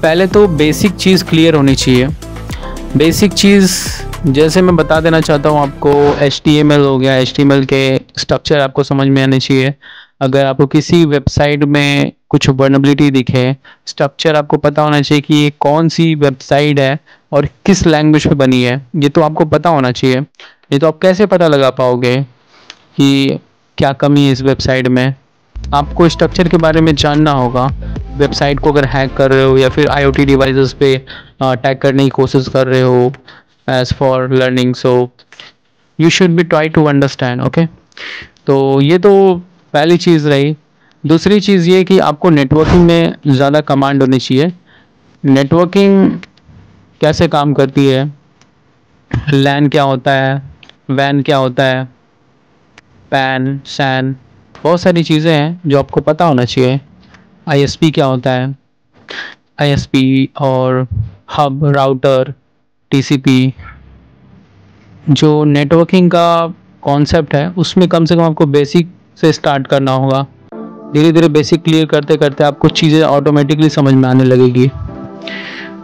पहले तो बेसिक चीज़ क्लियर होनी चाहिए। बेसिक चीज़ जैसे मैं बता देना चाहता हूँ आपको, HTML हो गया, HTML के स्ट्रक्चर आपको समझ में आने चाहिए। अगर आपको किसी वेबसाइट में कुछ वर्नेबिलिटी दिखे, स्ट्रक्चर आपको पता होना चाहिए कि ये कौन सी वेबसाइट है और किस लैंग्वेज में बनी है, ये तो आपको पता होना चाहिए। ये तो आप कैसे पता लगा पाओगे कि क्या कमी है इस वेबसाइट में? आपको स्ट्रक्चर के बारे में जानना होगा। वेबसाइट को अगर हैक कर रहे हो या फिर IoT डिवाइसेस पे अटैक करने की कोशिश कर रहे हो as for learning, so you should be try to understand. Okay, तो ये तो पहली चीज़ रही। दूसरी चीज़ ये कि आपको नेटवर्किंग में ज़्यादा कमांड होनी चाहिए। नेटवर्किंग कैसे काम करती है, लैन क्या होता है, वैन क्या होता है, पैन, सैन, बहुत सारी चीज़ें हैं जो आपको पता होना चाहिए। ISP क्या होता है, ISP और हब, राउटर, TCP, जो नेटवर्किंग का कॉन्सेप्ट है उसमें कम से कम आपको बेसिक से स्टार्ट करना होगा। धीरे धीरे बेसिक क्लियर करते करते आपको चीज़ें ऑटोमेटिकली समझ में आने लगेगी।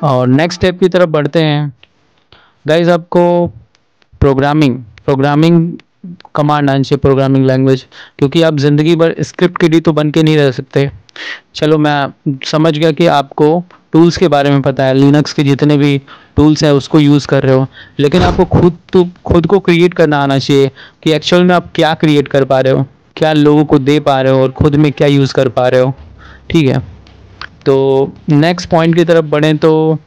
और नेक्स्ट स्टेप की तरफ बढ़ते हैं गाइज। आपको प्रोग्रामिंग कमांड आनी चाहिए, प्रोग्रामिंग लैंग्वेज, क्योंकि आप ज़िंदगी भर स्क्रिप्ट किडी तो बन के नहीं रह सकते। चलो मैं समझ गया कि आपको टूल्स के बारे में पता है, लिनक्स के जितने भी टूल्स हैं उसको यूज़ कर रहे हो, लेकिन आपको खुद को क्रिएट करना आना चाहिए कि एक्चुअल में आप क्या क्रिएट कर पा रहे हो, क्या लोगों को दे पा रहे हो और खुद में क्या यूज़ कर पा रहे हो। ठीक है, तो नेक्स्ट पॉइंट की तरफ बढ़ें तो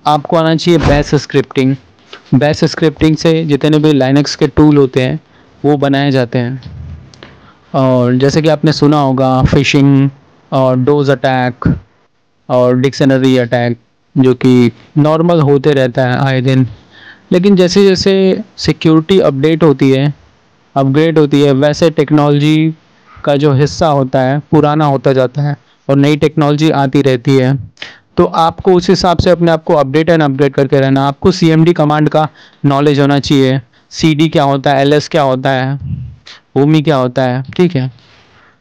आपको आना चाहिए बैश स्क्रिप्टिंग। बैश स्क्रिप्टिंग से जितने भी लाइनक्स के टूल होते हैं वो बनाए जाते हैं। और जैसे कि आपने सुना होगा फिशिंग और डोज अटैक और डिक्शनरी अटैक, जो कि नॉर्मल होते रहता है आए दिन। लेकिन जैसे जैसे सिक्योरिटी अपडेट होती है, अपग्रेड होती है, वैसे टेक्नोलॉजी का जो हिस्सा होता है पुराना होता जाता है और नई टेक्नोलॉजी आती रहती है। तो आपको उस हिसाब से अपने आप को अपडेट एंड अपग्रेड करके रहना। आपको CMD कमांड का नॉलेज होना चाहिए, CD क्या होता है, LS क्या होता है, OMI क्या होता है। ठीक है,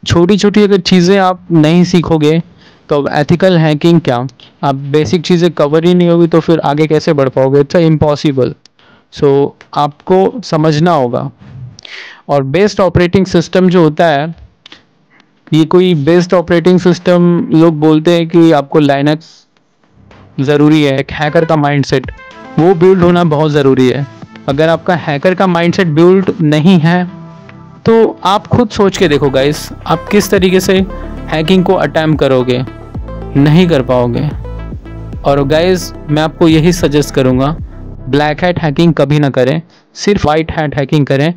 छोटी छोटी अगर चीज़ें आप नहीं सीखोगे तो एथिकल हैकिंग क्या, आप बेसिक चीज़ें कवर ही नहीं होगी तो फिर आगे कैसे बढ़ पाओगे? It's impossible. सो आपको समझना होगा। और बेस्ड ऑपरेटिंग सिस्टम जो होता है, ये कोई बेस्ड ऑपरेटिंग सिस्टम, लोग बोलते हैं कि आपको लाइनक्स ज़रूरी है। एक हैकर का माइंडसेट वो बिल्ड होना बहुत ज़रूरी है। अगर आपका हैकर का माइंडसेट बिल्ड नहीं है तो आप खुद सोच के देखो गाइस, आप किस तरीके से हैकिंग को अटेम्प्ट करोगे, नहीं कर पाओगे। और गाइस मैं आपको यही सजेस्ट करूँगा, ब्लैक हैट हैकिंग कभी ना करें, सिर्फ वाइट हैट हैकिंग करें,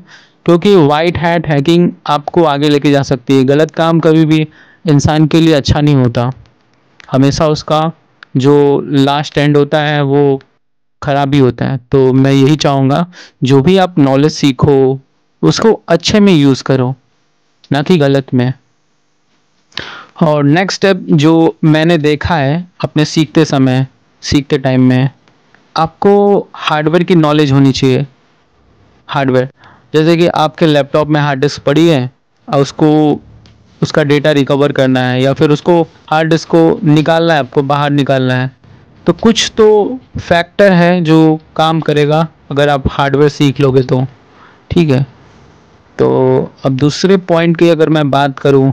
क्योंकि वाइट हैट हैकिंग आपको आगे लेके जा सकती है। गलत काम कभी भी इंसान के लिए अच्छा नहीं होता, हमेशा उसका जो लास्ट एंड होता है वो खराब ही होता है। तो मैं यही चाहूँगा, जो भी आप नॉलेज सीखो उसको अच्छे में यूज़ करो, ना कि गलत में। और नेक्स्ट स्टेप जो मैंने देखा है अपने सीखते टाइम में, आपको हार्डवेयर की नॉलेज होनी चाहिए। हार्डवेयर जैसे कि आपके लैपटॉप में हार्ड डिस्क पड़ी है और उसका डेटा रिकवर करना है, या फिर उसको हार्ड डिस्क को निकालना है, आपको बाहर निकालना है, तो कुछ तो फैक्टर है जो काम करेगा अगर आप हार्डवेयर सीख लोगे तो। ठीक है, तो अब दूसरे पॉइंट की अगर मैं बात करूं,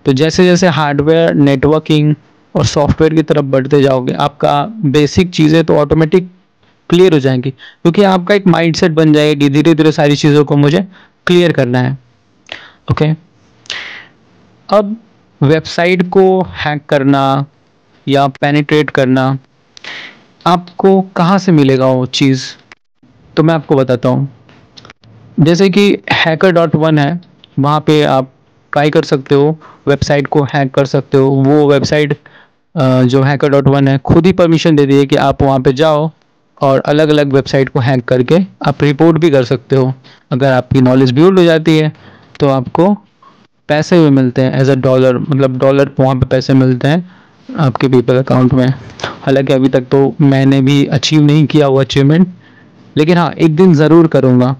तो जैसे जैसे हार्डवेयर, नेटवर्किंग और सॉफ्टवेयर की तरफ बढ़ते जाओगे, आपका बेसिक चीज़ें तो ऑटोमेटिक क्लियर हो जाएंगी, क्योंकि आपका एक माइंडसेट बन जाएगी धीरे धीरे सारी चीज़ों को मुझे क्लियर करना है। ओके, अब वेबसाइट को हैक करना या पेनिट्रेट करना, आपको कहाँ से मिलेगा वो चीज़? तो मैं आपको बताता हूँ। जैसे कि hacker.1 है, वहाँ पे आप ट्राई कर सकते हो, वेबसाइट को हैक कर सकते हो। वो वेबसाइट जो hacker.1 है खुद ही परमिशन दे दी है कि आप वहाँ पे जाओ और अलग अलग वेबसाइट को हैक करके आप रिपोर्ट भी कर सकते हो। अगर आपकी नॉलेज बिल्ड हो जाती है तो आपको पैसे भी मिलते हैं एज अ डॉलर, मतलब डॉलर वहाँ पे पैसे मिलते हैं आपके पेपल अकाउंट में। हालांकि अभी तक तो मैंने भी अचीव नहीं किया वो अचीवमेंट, लेकिन हाँ एक दिन ज़रूर करूँगा।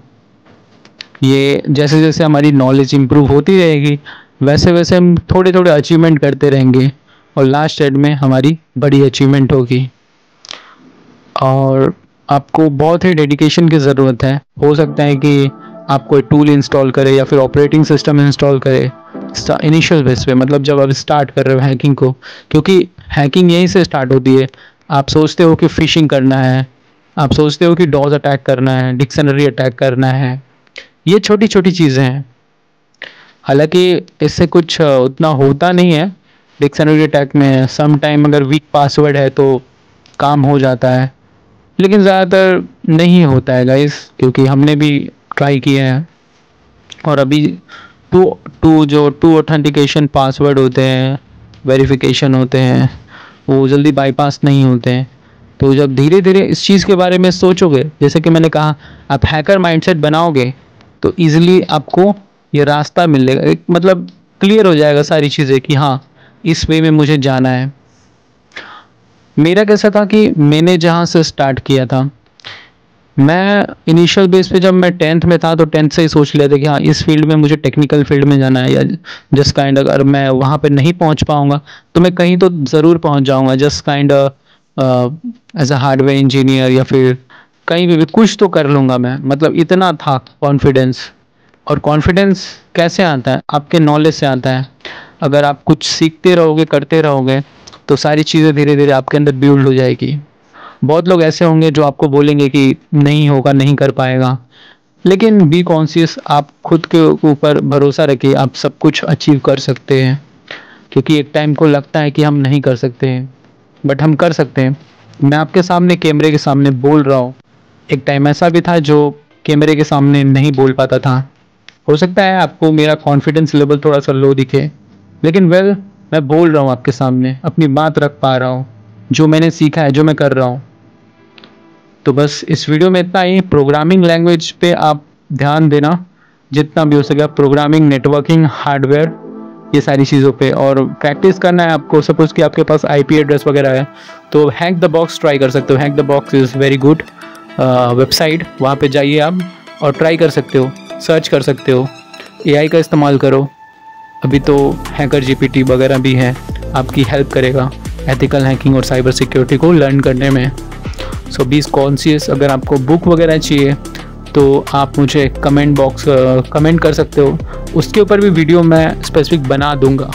ये जैसे जैसे हमारी नॉलेज इम्प्रूव होती रहेगी वैसे वैसे हम थोड़े थोड़े अचीवमेंट करते रहेंगे और लास्ट एड में हमारी बड़ी अचीवमेंट होगी। और आपको बहुत ही डेडिकेशन की ज़रूरत है। हो सकता है कि आप कोई टूल इंस्टॉल करें या फिर ऑपरेटिंग सिस्टम इंस्टॉल करें इनिशियल बेस पे, मतलब जब आप स्टार्ट कर रहे हो हैकिंग को, क्योंकि हैकिंग यहीं से स्टार्ट होती है। आप सोचते हो कि फिशिंग करना है, आप सोचते हो कि डॉज अटैक करना है, डिक्शनरी अटैक करना है, ये छोटी छोटी चीज़ें हैं। हालांकि इससे कुछ उतना होता नहीं है। डिक्शनरी अटैक में सम टाइम अगर वीक पासवर्ड है तो काम हो जाता है, लेकिन ज़्यादातर नहीं होता है गाइस, क्योंकि हमने भी ट्राई किया है। और अभी टू ऑथेंटिकेशन पासवर्ड होते हैं, वेरिफिकेशन होते हैं, वो जल्दी बाईपास नहीं होते हैं। तो जब धीरे धीरे इस चीज़ के बारे में सोचोगे, जैसे कि मैंने कहा, आप हैकर माइंडसेट बनाओगे तो इजीली आपको ये रास्ता मिलेगा, एक मतलब क्लियर हो जाएगा सारी चीज़ें कि हाँ इस वे में मुझे जाना है। मेरा कैसा था कि मैंने जहाँ से स्टार्ट किया था, मैं इनिशियल बेस पे जब मैं 10th में था तो 10th से ही सोच लिया था कि हाँ इस फील्ड में मुझे टेक्निकल फील्ड में जाना है, या जस्ट काइंड अगर मैं वहाँ पे नहीं पहुँच पाऊँगा तो मैं कहीं तो ज़रूर पहुँच जाऊँगा, just kind as a hardware engineer, या फिर कहीं भी कुछ तो कर लूँगा मैं। मतलब इतना था कॉन्फिडेंस। और कॉन्फिडेंस कैसे आता है? आपके नॉलेज से आता है। अगर आप कुछ सीखते रहोगे, करते रहोगे, तो सारी चीज़ें धीरे धीरे आपके अंदर बिल्ड हो जाएगी। बहुत लोग ऐसे होंगे जो आपको बोलेंगे कि नहीं होगा, नहीं कर पाएगा, लेकिन बी कॉन्शियस, आप खुद के ऊपर भरोसा रखिए, आप सब कुछ अचीव कर सकते हैं। क्योंकि एक टाइम को लगता है कि हम नहीं कर सकते हैं, बट हम कर सकते हैं। मैं आपके सामने कैमरे के सामने बोल रहा हूँ, एक टाइम ऐसा भी था जो कैमरे के सामने नहीं बोल पाता था। हो सकता है आपको मेरा कॉन्फिडेंस लेवल थोड़ा सा लो दिखे, लेकिन मैं बोल रहा हूँ आपके सामने, अपनी बात रख पा रहा हूँ, जो मैंने सीखा है, जो मैं कर रहा हूँ। तो बस इस वीडियो में इतना ही। प्रोग्रामिंग लैंग्वेज पे आप ध्यान देना जितना भी हो सके, प्रोग्रामिंग, नेटवर्किंग, हार्डवेयर, ये सारी चीज़ों पे, और प्रैक्टिस करना है आपको। सपोज कि आपके पास आईपी एड्रेस वगैरह है तो हैक द बॉक्स ट्राई कर सकते हो। Hack the box is very good website, वहाँ पे जाइए आप और ट्राई कर सकते हो, सर्च कर सकते हो, एआई का इस्तेमाल करो। अभी तो हैकर जीपीटी वगैरह भी है, आपकी हेल्प करेगा एथिकल हैकिंग और साइबर सिक्योरिटी को लर्न करने में। सो बी कॉन्शियस। अगर आपको बुक वगैरह चाहिए तो आप मुझे कमेंट कर सकते हो, उसके ऊपर भी वीडियो मैं स्पेसिफिक बना दूंगा।